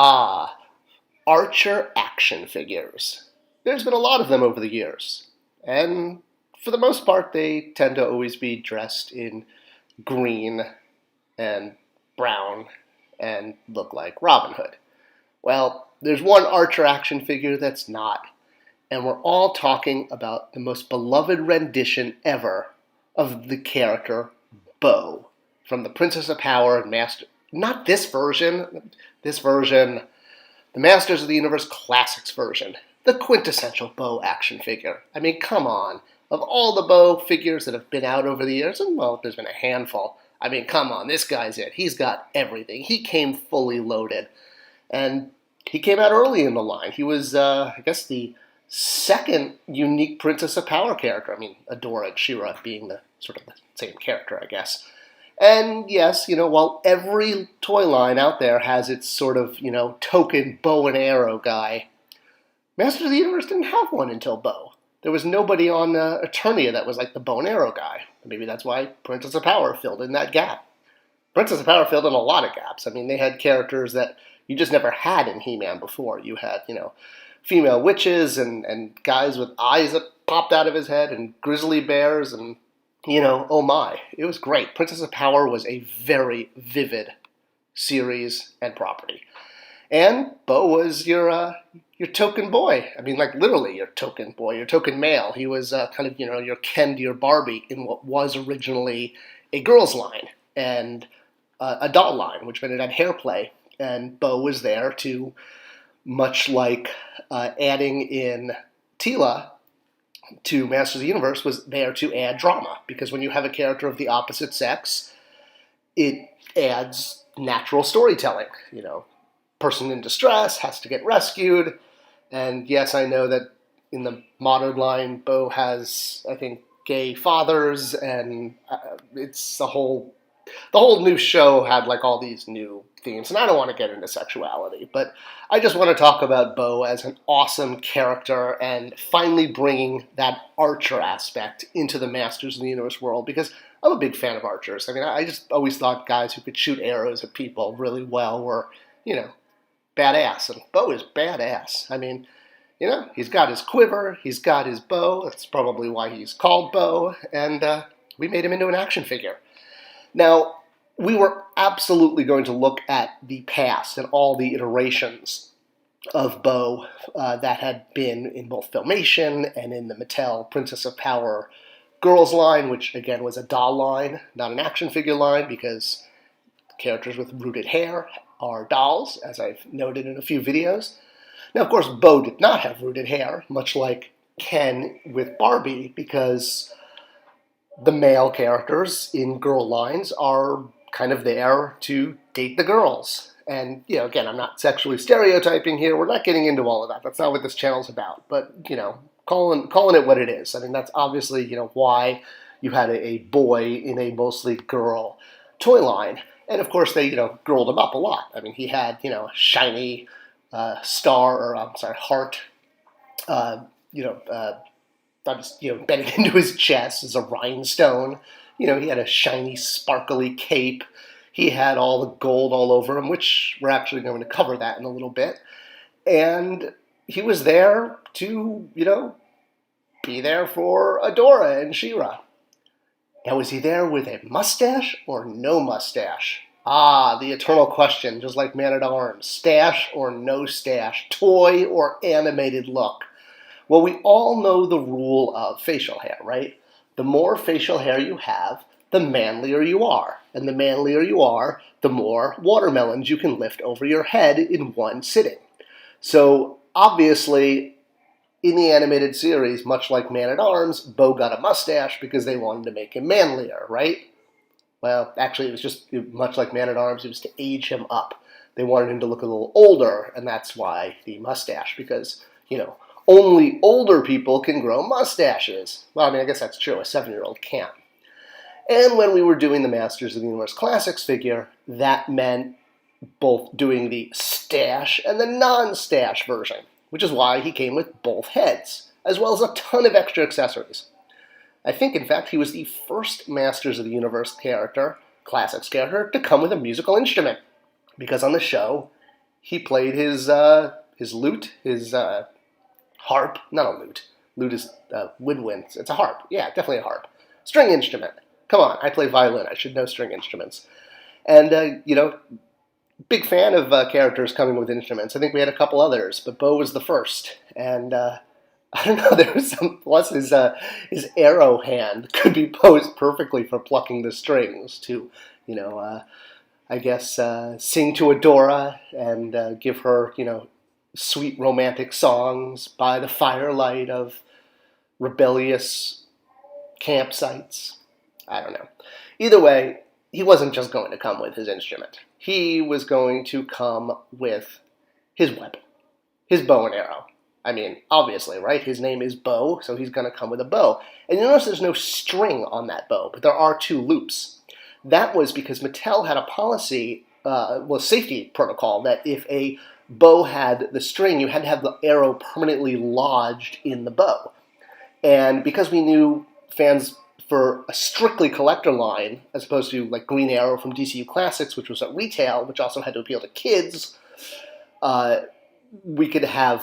Ah, Archer action figures. There's been a lot of them over the years, and for the most part, they tend to always be dressed in green and brown and look like Robin Hood. Well, there's one Archer action figure that's not, and we're all talking about the most beloved rendition ever of the character Bow from the Princess of Power and Master. Not this version. This version, the Masters of the Universe Classics version, the quintessential Bow action figure. I mean, come on. Of all the Bow figures that have been out over the years, and well, there's been a handful. I mean, come on, this guy's it. He's got everything. He came fully loaded. And he came out early in the line. He was, I guess, the second unique Princess of Power character. I mean, Adora and She-Ra being the sort of the same character, I guess. And yes, while every toy line out there has its sort of, token bow and arrow guy, Masters of the Universe didn't have one until Bow. There was nobody on Eternia that was like the bow and arrow guy. Maybe that's why Princess of Power filled in that gap. Princess of Power filled in a lot of gaps. I mean, they had characters that you just never had in He-Man before. You had, female witches and guys with eyes that popped out of his head and grizzly bears and, oh my. It was great. Princess of Power was a very vivid series and property. And Bow was your token boy. I mean, like literally your token boy, your token male. He was kind of, your Ken to your Barbie in what was originally a girls' line and a doll line, which meant it had hair play. And Bow was there to, much like adding in Teela to Masters of the Universe, was there to add drama. Because when you have a character of the opposite sex, it adds natural storytelling. Person in distress has to get rescued. And yes, I know that in the modern line, Bow has, I think, gay fathers, and it's the whole new show had like all these new themes. And I don't want to get into sexuality, but I just want to talk about Bow as an awesome character and finally bringing that Archer aspect into the Masters of the Universe world, because I'm a big fan of archers. I mean, I just always thought guys who could shoot arrows at people really well were, badass, and Bow is badass. I mean, he's got his quiver, he's got his bow. That's probably why he's called Bow, and we made him into an action figure. Now, we were absolutely going to look at the past and all the iterations of Bow that had been in both Filmation and in the Mattel Princess of Power girls line, which again was a doll line, not an action figure line, because characters with rooted hair are dolls, as I've noted in a few videos. Now, of course, Bow did not have rooted hair, much like Ken with Barbie, because the male characters in girl lines are kind of there to date the girls. And, again, I'm not sexually stereotyping here. We're not getting into all of that. That's not what this channel's about. But, calling it what it is. I mean, that's obviously, why you had a boy in a mostly girl toy line. And, of course, they, girled him up a lot. I mean, he had, a shiny heart, embedded into his chest as a rhinestone. He had a shiny, sparkly cape. He had all the gold all over him, which we're actually going to cover that in a little bit. And he was there to, be there for Adora and She-Ra. Now, was he there with a mustache or no mustache? Ah, the eternal question, just like Man-at-Arms. Stash or no stash? Toy or animated look? Well, we all know the rule of facial hair, right? The more facial hair you have, the manlier you are. And the manlier you are, the more watermelons you can lift over your head in one sitting. So, obviously, in the animated series, much like Man-at-Arms, Bow got a mustache because they wanted to make him manlier, right? Well, actually, it was just much like Man-at-Arms. It was to age him up. They wanted him to look a little older, and that's why the mustache, because, only older people can grow mustaches. Well, I mean, I guess that's true. A 7-year-old can't. And when we were doing the Masters of the Universe Classics figure, that meant both doing the stash and the non-stash version, which is why he came with both heads, as well as a ton of extra accessories. I think, in fact, he was the first Masters of the Universe character, Classics character, to come with a musical instrument, because on the show, he played his lute, his harp, not a lute. Lute is woodwind. It's a harp. Yeah, definitely a harp. String instrument. Come on, I play violin. I should know string instruments. And, big fan of characters coming with instruments. I think we had a couple others, but Bow was the first. And I don't know, there was some, plus his arrow hand could be posed perfectly for plucking the strings to, I guess, sing to Adora and give her, sweet romantic songs by the firelight of rebellious campsites. I don't know. Either way, he wasn't just going to come with his instrument. He was going to come with his weapon, his bow and arrow. I mean, obviously, right? His name is Bow, so he's going to come with a bow. And you notice there's no string on that bow, but there are 2 loops. That was because Mattel had a policy, safety protocol, that if a bow had the string, you had to have the arrow permanently lodged in the bow. And because we knew fans for a strictly collector line, as opposed to like Green Arrow from DCU Classics, which was at retail, which also had to appeal to kids, we could have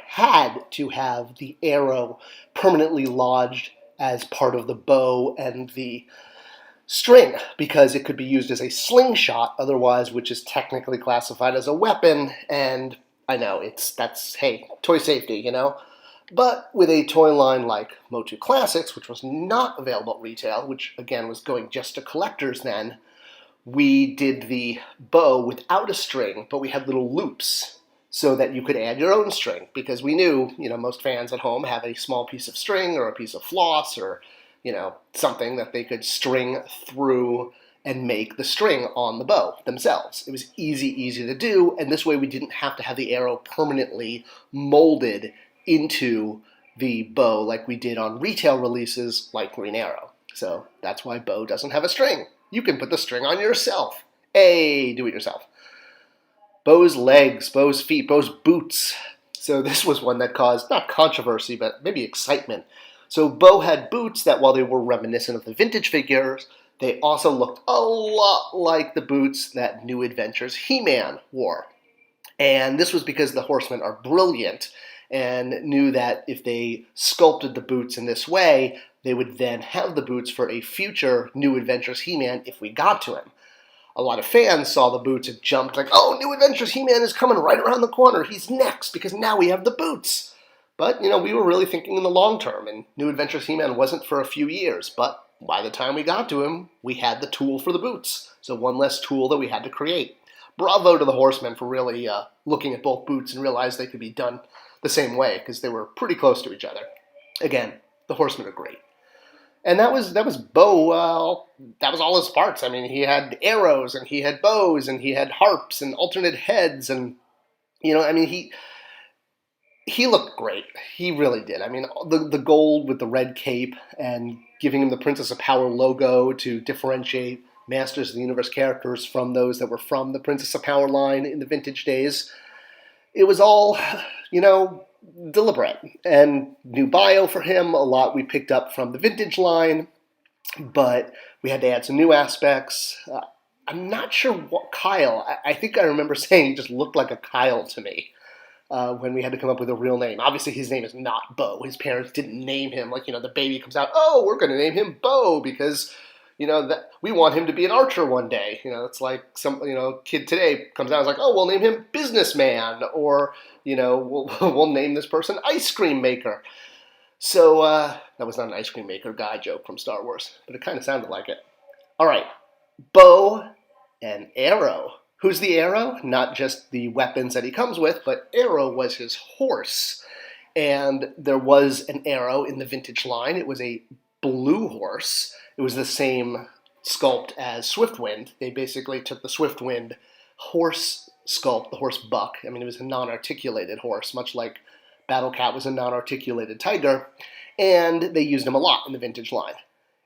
had to have the arrow permanently lodged as part of the bow and the string, because it could be used as a slingshot otherwise, which is technically classified as a weapon. And I know, hey, toy safety, But with a toy line like MOTUC Classics, which was not available at retail, which again was going just to collectors then, we did the bow without a string, but we had little loops so that you could add your own string, because we knew, most fans at home have a small piece of string or a piece of floss or, something that they could string through and make the string on the bow themselves. It was easy to do, and this way we didn't have to have the arrow permanently molded into the bow like we did on retail releases like Green Arrow. So that's why Bow doesn't have a string. You can put the string on yourself. Hey, do it yourself. Bow's legs, Bow's feet, Bow's boots. So this was one that caused, not controversy, but maybe excitement. So Bow had boots that, while they were reminiscent of the vintage figures, they also looked a lot like the boots that New Adventures He-Man wore. And this was because the Horsemen are brilliant and knew that if they sculpted the boots in this way, they would then have the boots for a future New Adventures He-Man if we got to him. A lot of fans saw the boots and jumped like, oh, New Adventures He-Man is coming right around the corner. He's next because now we have the boots. But, we were really thinking in the long term, and New Adventures He-Man wasn't for a few years. But by the time we got to him, we had the tool for the boots. So one less tool that we had to create. Bravo to the Horsemen for really looking at both boots and realized they could be done the same way, because they were pretty close to each other. Again, the Horsemen are great. And that was Bow, that was all his parts. I mean, he had arrows, and he had bows, and he had harps, and alternate heads, and, he looked great. He really did. I mean, the gold with the red cape, and giving him the Princess of Power logo to differentiate Masters of the Universe characters from those that were from the Princess of Power line in the vintage days. It was all, deliberate. And new bio for him, a lot we picked up from the vintage line, but we had to add some new aspects. I'm not sure what Kyle, I think I remember saying he just looked like a Kyle to me when we had to come up with a real name. Obviously his name is not Bow. His parents didn't name him like, the baby comes out, oh, we're going to name him Bow because, that we want him to be an archer one day. It's like some, kid today comes out and is like, oh, we'll name him Businessman, or, we'll name this person Ice Cream Maker. So that was not an Ice Cream Maker guy joke from Star Wars, but it kind of sounded like it. All right, Bow and Arrow. Who's the Arrow? Not just the weapons that he comes with, but Arrow was his horse. And there was an Arrow in the vintage line. It was a blue horse. It was the same sculpt as Swiftwind. They basically took the Swiftwind horse sculpt, the horse buck. I mean, it was a non-articulated horse, much like Battle Cat was a non-articulated tiger, and they used him a lot in the vintage line.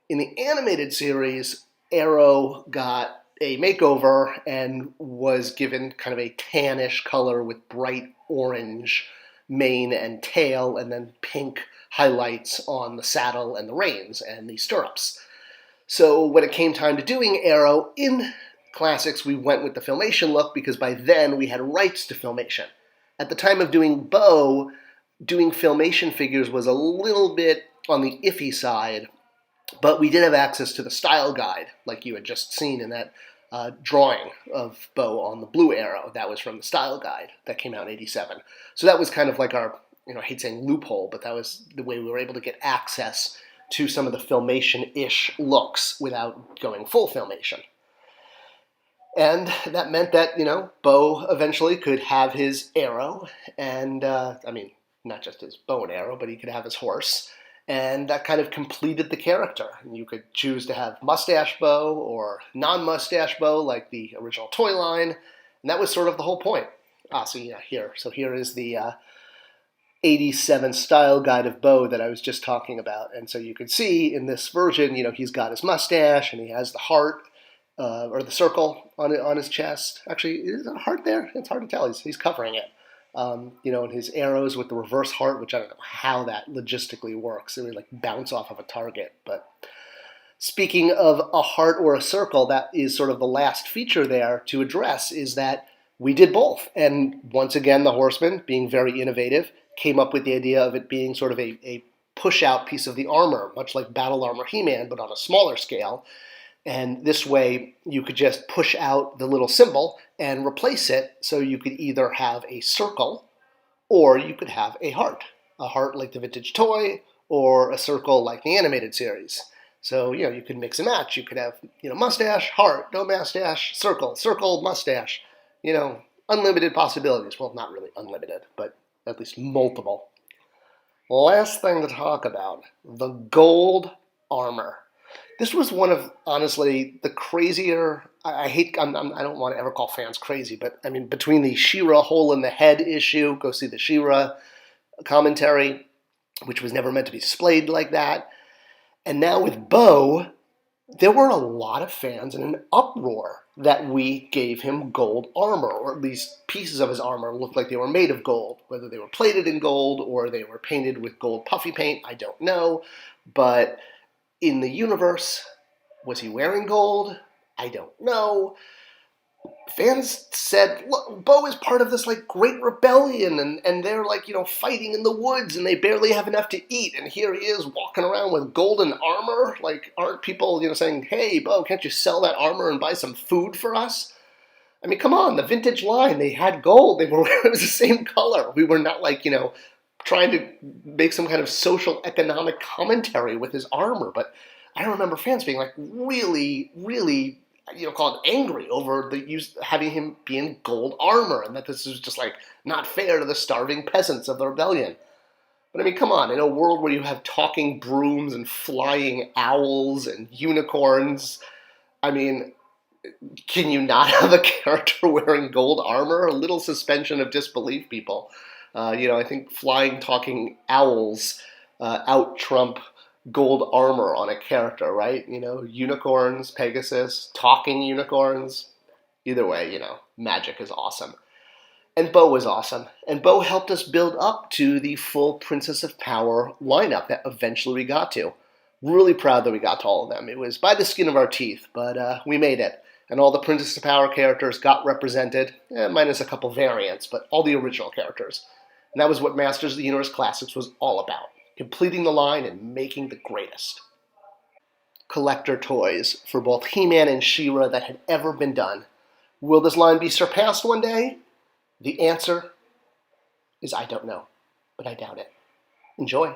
In the animated series, Arrow got a makeover and was given kind of a tannish color with bright orange mane and tail, and then pink highlights on the saddle and the reins and the stirrups. So when it came time to doing Arrow in Classics, we went with the Filmation look because by then we had rights to Filmation. At the time of doing Bow, doing Filmation figures was a little bit on the iffy side, but we did have access to the style guide, like you had just seen in that drawing of Bow on the Blue Arrow. That was from the style guide that came out in '87. So that was kind of like our, I hate saying loophole, but that was the way we were able to get access to some of the Filmation-ish looks without going full Filmation. And that meant that, Bow eventually could have his arrow, and, not just his bow and arrow, but he could have his horse, and that kind of completed the character. And you could choose to have mustache Bow or non-mustache Bow, like the original toy line, and that was sort of the whole point. Here is the '87 style guide of Bow that I was just talking about, and so you can see in this version, he's got his mustache, and he has the heart, or the circle on his chest. Actually, is there a heart there? It's hard to tell. He's covering it. And his arrows with the reverse heart, which I don't know how that logistically works. It would bounce off of a target. But speaking of a heart or a circle, that is sort of the last feature there to address, is that we did both. And once again, the Horseman, being very innovative, came up with the idea of it being sort of a push-out piece of the armor, much like Battle Armor He-Man, but on a smaller scale. And this way, you could just push out the little symbol and replace it, so you could either have a circle or you could have a heart like the vintage toy, or a circle like the animated series. So, you could mix and match. You could have, mustache, heart, no mustache, circle, mustache. Unlimited possibilities. Well, not really unlimited, but at least multiple. Last thing to talk about, the gold armor. This was one of, honestly, the crazier, I don't want to ever call fans crazy, but between the She-Ra hole in the head issue, go see the She-Ra commentary, which was never meant to be displayed like that, and now with Bow, there were a lot of fans in an uproar that we gave him gold armor, or at least pieces of his armor looked like they were made of gold. Whether they were plated in gold or they were painted with gold puffy paint, I don't know, but in the universe, was he wearing gold? I don't know. Fans said, look, Bow is part of this great rebellion, and they're fighting in the woods, and they barely have enough to eat, and here he is walking around with golden armor. Aren't people saying, hey, Bow, can't you sell that armor and buy some food for us? Come on, the vintage line, they had gold. It was the same color. We were not trying to make some kind of social economic commentary with his armor, but I remember fans being really, really, call it angry over having him be in gold armor, and that this was just not fair to the starving peasants of the rebellion. But come on, in a world where you have talking brooms and flying owls and unicorns, can you not have a character wearing gold armor? A little suspension of disbelief, people. I think flying, talking owls out-trump gold armor on a character, right? Unicorns, Pegasus, talking unicorns. Either way, magic is awesome. And Bow was awesome. And Bow helped us build up to the full Princess of Power lineup that eventually we got to. Really proud that we got to all of them. It was by the skin of our teeth, but we made it. And all the Princess of Power characters got represented, minus a couple variants, but all the original characters. And that was what Masters of the Universe Classics was all about, completing the line and making the greatest collector toys for both He-Man and She-Ra that had ever been done. Will this line be surpassed one day? The answer is I don't know, but I doubt it. Enjoy.